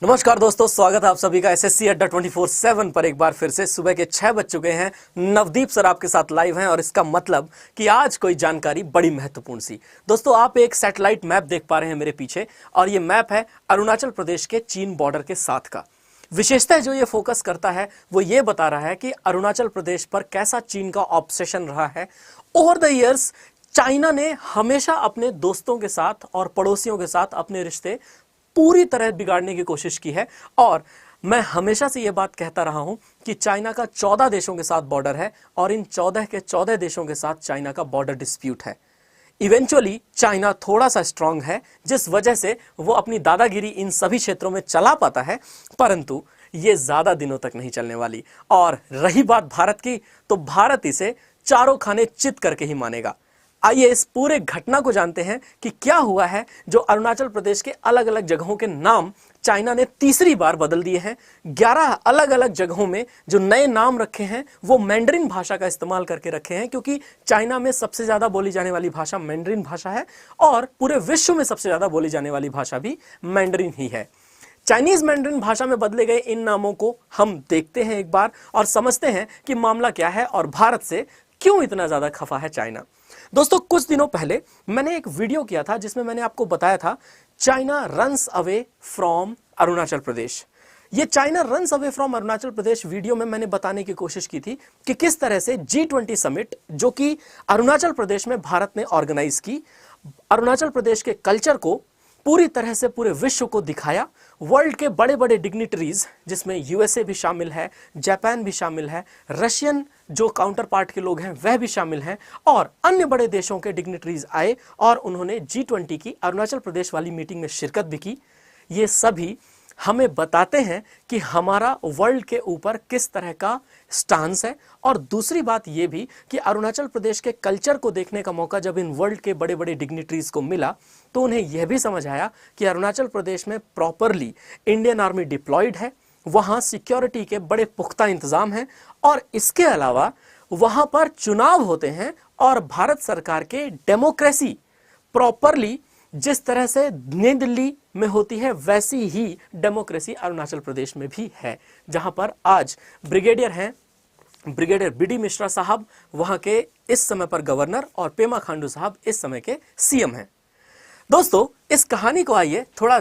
नमस्कार दोस्तों, स्वागत है आप सभी का एसएससी अड्डा 24/7 पर। एक बार फिर से सुबह के 6 बज चुके हैं। नवदीप सर आपके साथ लाइव हैं और इसका मतलब कि आज कोई जानकारी बड़ी महत्वपूर्ण सी। दोस्तों, आप एक सैटेलाइट मैप देख पा रहे हैं मेरे पीछे, और ये मैप है अरुणाचल प्रदेश के चीन बॉर्डर के साथ का। विशेषता जो ये फोकस करता है वो ये बता रहा है कि अरुणाचल प्रदेश पर कैसा चीन का ऑब्सेशन रहा है ओवर द ईयर्स। चाइना ने हमेशा अपने दोस्तों के साथ और पड़ोसियों के साथ अपने रिश्ते पूरी तरह बिगाड़ने की कोशिश की है। और मैं हमेशा से यह बात कहता रहा हूं कि चाइना का 14 देशों के साथ बॉर्डर है और इन 14 के 14 देशों के साथ चाइना का बॉर्डर डिस्प्यूट है। इवेंचुअली चाइना थोड़ा सा स्ट्रांग है, जिस वजह से वो अपनी दादागिरी इन सभी क्षेत्रों में चला पाता है, परंतु ये ज्यादा दिनों तक नहीं चलने वाली। और रही बात भारत की, तो भारत इसे चारों खाने चित करके ही मानेगा। आइए इस पूरे घटना को जानते हैं कि क्या हुआ है जो अरुणाचल प्रदेश के अलग अलग जगहों के नाम चाइना ने तीसरी बार बदल दिए हैं। 11 अलग अलग जगहों में जो नए नाम रखे हैं वो मैंडरिन भाषा का इस्तेमाल करके रखे हैं, क्योंकि चाइना में सबसे ज्यादा बोली जाने वाली भाषा मैंडरिन भाषा है और पूरे विश्व में सबसे ज्यादा बोली जाने वाली भाषा भी मैंडरिन ही है। चाइनीज मैंडरिन भाषा में बदले गए इन नामों को हम देखते हैं एक बार और समझते हैं कि मामला क्या है और भारत से क्यों इतना ज्यादा खफा है चाइना। दोस्तों, कुछ दिनों पहले मैंने एक वीडियो किया था जिसमें मैंने आपको बताया था China runs away from Arunachal Pradesh. ये China runs away from Arunachal Pradesh video में मैंने बताने की कोशिश की थी कि किस तरह से G20 समिट जो कि अरुणाचल प्रदेश में भारत ने ऑर्गेनाइज की, अरुणाचल प्रदेश के कल्चर को पूरी तरह से पूरे विश्व को दिखाया। वर्ल्ड के बड़े बड़े डिग्निटरीज, जिसमें यूएसए भी शामिल है, जापान भी शामिल है, रशियन जो काउंटर पार्ट के लोग हैं वह भी शामिल हैं, और अन्य बड़े देशों के डिग्निटरीज आए और उन्होंने G20 की अरुणाचल प्रदेश वाली मीटिंग में शिरकत भी की। ये सभी हमें बताते हैं कि हमारा वर्ल्ड के ऊपर किस तरह का स्टांस है। और दूसरी बात यह भी कि अरुणाचल प्रदेश के कल्चर को देखने का मौका जब इन वर्ल्ड के बड़े बड़े डिग्निटरीज को मिला तो उन्हें यह भी समझ आया कि अरुणाचल प्रदेश में प्रॉपरली इंडियन आर्मी डिप्लॉयड है, वहां सिक्योरिटी के बड़े पुख्ता इंतजाम हैं, और इसके अलावा वहां पर चुनाव होते हैं और भारत सरकार के डेमोक्रेसी प्रॉपरली जिस तरह से नई दिल्ली में होती है वैसी ही डेमोक्रेसी अरुणाचल प्रदेश में भी है, जहां पर आज ब्रिगेडियर बी डी मिश्रा साहब वहां के इस समय पर गवर्नर और पेमा खांडू साहब इस समय के सीएम हैं। दोस्तों, इस कहानी को आइए थोड़ा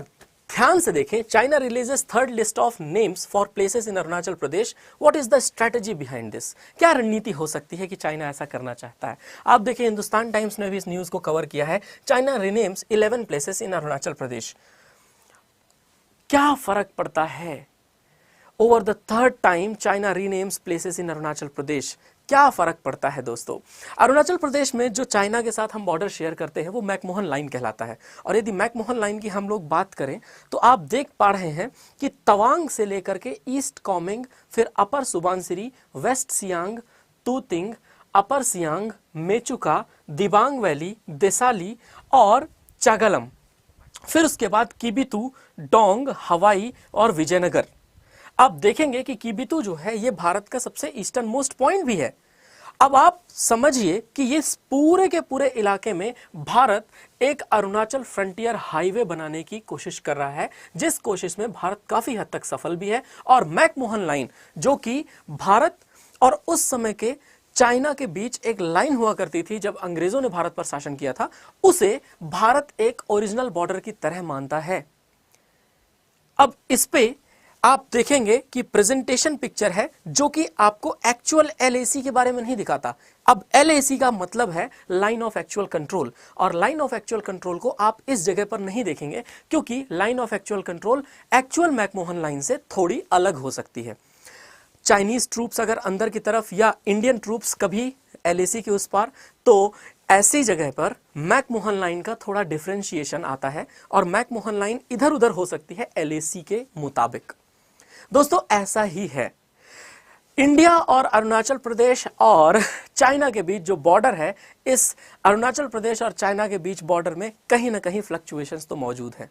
ध्यान से देखें। China releases third list of names for places in Arunachal Pradesh. What is the strategy behind this? क्या रणनीति हो सकती है कि चाइना ऐसा करना चाहता है? आप देखिए, हिंदुस्तान टाइम्स ने भी इस न्यूज को कवर किया है। China renames 11 places in Arunachal Pradesh. क्या फर्क पड़ता है? Over the third time China renames places in Arunachal Pradesh. क्या फर्क पड़ता है दोस्तों? अरुणाचल प्रदेश में जो चाइना के साथ हम बॉर्डर शेयर करते हैं वो मैकमोहन लाइन कहलाता है। और यदि मैकमोहन लाइन की हम लोग बात करें तो आप देख पा रहे हैं कि तवांग से लेकर के ईस्ट कामेंग, फिर अपर सुबानसिरी, वेस्ट सियांग, तूतिंग, अपर सियांग, मेचुका, दिबांग वैली, देसाली और चागलम, फिर उसके बाद किबितू, डोंग, हवाई और विजयनगर। आप देखेंगे कि किबितू जो है ये भारत का सबसे ईस्टर्न मोस्ट पॉइंट भी है। अब आप समझिए कि ये पूरे के पूरे इलाके में भारत एक अरुणाचल फ्रंटियर हाईवे बनाने की कोशिश कर रहा है, जिस कोशिश में भारत काफी हद तक सफल भी है। और मैकमोहन लाइन जो कि भारत और उस समय के चाइना के बीच एक लाइन हुआ करती थी जब अंग्रेजों ने भारत पर शासन किया था, उसे भारत एक ओरिजिनल बॉर्डर की तरह मानता है। अब इस पे आप देखेंगे कि प्रेजेंटेशन पिक्चर है जो कि आपको एक्चुअल एलएसी के बारे में नहीं दिखाता। अब एलएसी का मतलब है लाइन ऑफ एक्चुअल कंट्रोल, और लाइन ऑफ एक्चुअल कंट्रोल को आप इस जगह पर नहीं देखेंगे क्योंकि line of actual control actual McMahon line से थोड़ी अलग हो सकती है। चाइनीज ट्रूप्स अगर अंदर की तरफ या इंडियन ट्रूप्स कभी एलएसी के उस पार, तो ऐसी जगह पर मैकमोहन लाइन का थोड़ा डिफरेंशिएशन आता है और मैकमोहन लाइन इधर उधर हो सकती है एलएसी के मुताबिक। दोस्तों, ऐसा ही है। इंडिया और अरुणाचल प्रदेश और चाइना के बीच जो बॉर्डर है, इस अरुणाचल प्रदेश और चाइना के बीच बॉर्डर में कहीं ना कहीं फ्लक्चुएशंस तो मौजूद हैं।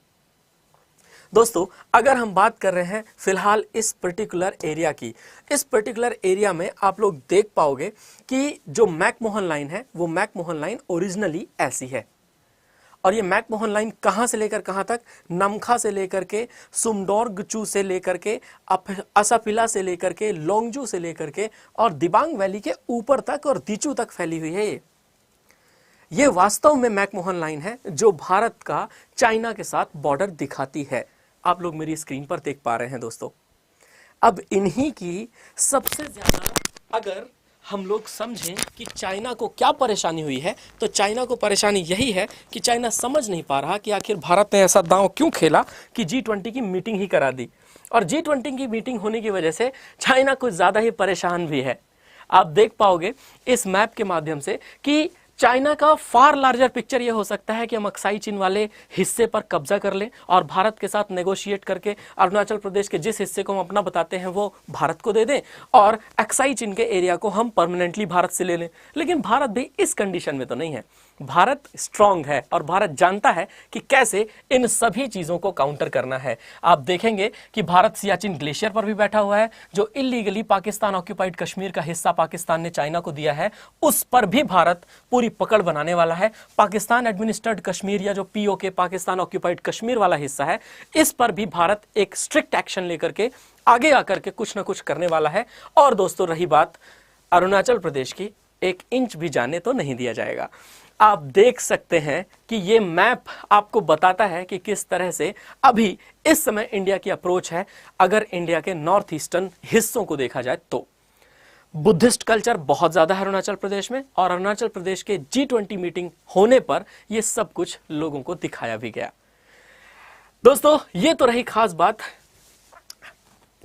दोस्तों, अगर हम बात कर रहे हैं फिलहाल इस पर्टिकुलर एरिया की, इस पर्टिकुलर एरिया में आप लोग देख पाओगे कि जो मैकमोहन लाइन है वो मैकमोहन लाइन ओरिजिनली ऐसी है। और ये मैकमोहन लाइन कहां से लेकर कहां तक, नमखा से लेकर के सुमडोरगचू से लेकर के असफिला से लेकर के लोंगजू से लेकर के और दिबांग वैली के ऊपर तक और दीचू तक फैली हुई है। ये वास्तव में मैकमोहन लाइन है जो भारत का चाइना के साथ बॉर्डर दिखाती है। आप लोग मेरी स्क्रीन पर देख पा रहे हैं दोस्तों। अब इन्हीं की सबसे ज्यादा अगर हम लोग समझें कि चाइना को क्या परेशानी हुई है, तो चाइना को परेशानी यही है कि चाइना समझ नहीं पा रहा कि आखिर भारत ने ऐसा दांव क्यों खेला कि G20 की मीटिंग ही करा दी। और G20 की मीटिंग होने की वजह से चाइना कुछ ज़्यादा ही परेशान भी है। आप देख पाओगे इस मैप के माध्यम से कि चाइना का फार लार्जर पिक्चर यह हो सकता है कि हम अक्साई चीन वाले हिस्से पर कब्जा कर लें और भारत के साथ नेगोशिएट करके अरुणाचल प्रदेश के जिस हिस्से को हम अपना बताते हैं वो भारत को दे दें और अक्साई चीन के एरिया को हम परमानेंटली भारत से ले लें। लेकिन भारत भी इस कंडीशन में तो नहीं है। भारत स्ट्रांग है और भारत जानता है कि कैसे इन सभी चीजों को काउंटर करना है। आप देखेंगे कि भारत सियाचिन ग्लेशियर पर भी बैठा हुआ है, जो इलीगली पाकिस्तान ऑक्यूपाइड कश्मीर का हिस्सा पाकिस्तान ने चाइना को दिया है, उस पर भी भारत पूरी पकड़ बनाने वाला है। पाकिस्तान एडमिनिस्ट्रेड कश्मीर या जो पीओके पाकिस्तान ऑक्यूपाइड कश्मीर वाला हिस्सा है, इस पर भी भारत एक स्ट्रिक्ट एक्शन लेकर के आगे आकर के कुछ ना कुछ करने वाला है। और दोस्तों रही बात अरुणाचल प्रदेश की, 1 इंच भी जाने तो नहीं दिया जाएगा। आप देख सकते हैं कि ये मैप आपको बताता है कि किस तरह से अभी इस समय इंडिया की अप्रोच है। अगर इंडिया के नॉर्थ ईस्टर्न हिस्सों को देखा जाए तो बुद्धिस्ट कल्चर बहुत ज्यादा है अरुणाचल प्रदेश में, और अरुणाचल प्रदेश के G20 मीटिंग होने पर यह सब कुछ लोगों को दिखाया भी गया। दोस्तों ये तो रही खास बात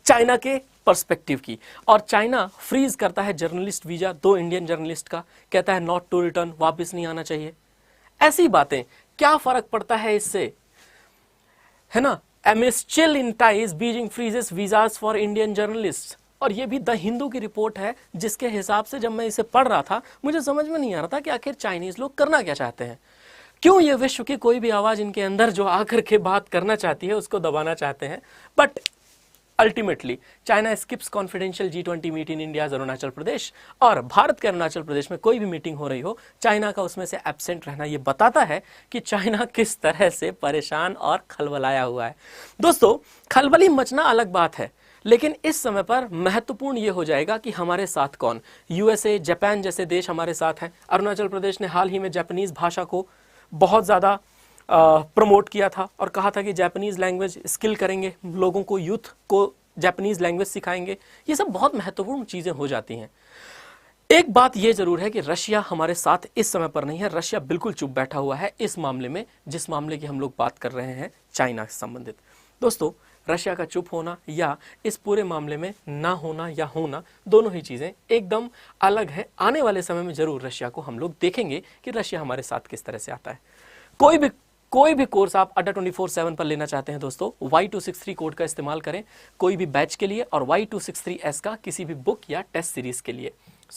चाइना के पर्सपेक्टिव की। और चाइना फ्रीज करता है जर्नलिस्ट वीजा 2 इंडियन जर्नलिस्ट का, कहता है नॉट टू रिटर्न, वापस नहीं आना चाहिए। ऐसी बातें, क्या फर्क पड़ता है इससे, है ना। Amiss chill in ties Beijing freezes visas for Indian journalist. और ये भी द हिंदू की रिपोर्ट है, जिसके हिसाब से जब मैं इसे पढ़ रहा था मुझे समझ में नहीं आ रहा था कि आखिर चाइनीज लोग करना क्या चाहते हैं। क्यों ये विश्व की कोई भी आवाज इनके अंदर जो आकर के बात करना चाहती है उसको दबाना चाहते हैं। But ultimately China skips confidential G20 meet in India Arunachal Pradesh. और भारत के अरुणाचल प्रदेश में कोई भी मीटिंग हो रही हो, चाइना का उसमें से एब्सेंट रहना ये बताता है कि चाइना किस तरह से परेशान और खलबलाया हुआ है। दोस्तों खलबली मचना अलग बात है, लेकिन इस समय पर महत्वपूर्ण ये हो जाएगा कि हमारे साथ कौन। USA, जापान जैसे देश हमारे साथ हैं। अरुणाचल प्रदेश ने हाल ही में जापानीज भाषा को बहुत ज़्यादा प्रमोट किया था और कहा था कि जापानीज लैंग्वेज स्किल करेंगे, लोगों को, यूथ को जापानीज लैंग्वेज सिखाएंगे। ये सब बहुत महत्वपूर्ण चीज़ें हो जाती हैं। एक बात ये जरूर है कि रशिया हमारे साथ इस समय पर नहीं है। रशिया बिल्कुल चुप बैठा हुआ है इस मामले में, जिस मामले की हम लोग बात कर रहे हैं चाइना से संबंधित। दोस्तों रशिया का चुप होना या इस पूरे मामले में ना होना या होना, दोनों ही चीज़ें एकदम अलग हैं। आने वाले समय में जरूर रशिया को हम लोग देखेंगे कि रशिया हमारे साथ किस तरह से आता है। कोई भी कोर्स आप अड्डा 24/7 पर लेना चाहते हैं दोस्तों, Y263 कोड का इस्तेमाल करें कोई भी बैच के लिए, और Y263S का किसी भी बुक या टेस्ट सीरीज के लिए।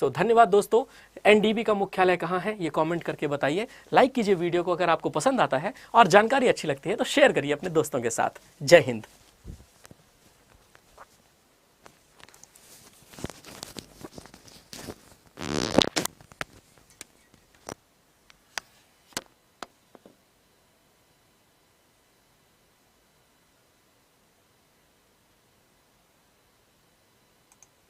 धन्यवाद दोस्तों। NDB का मुख्यालय कहाँ है ये कमेंट करके बताइए। लाइक कीजिए वीडियो को अगर आपको पसंद आता है, और जानकारी अच्छी लगती है तो शेयर करिए अपने दोस्तों के साथ। जय हिंद।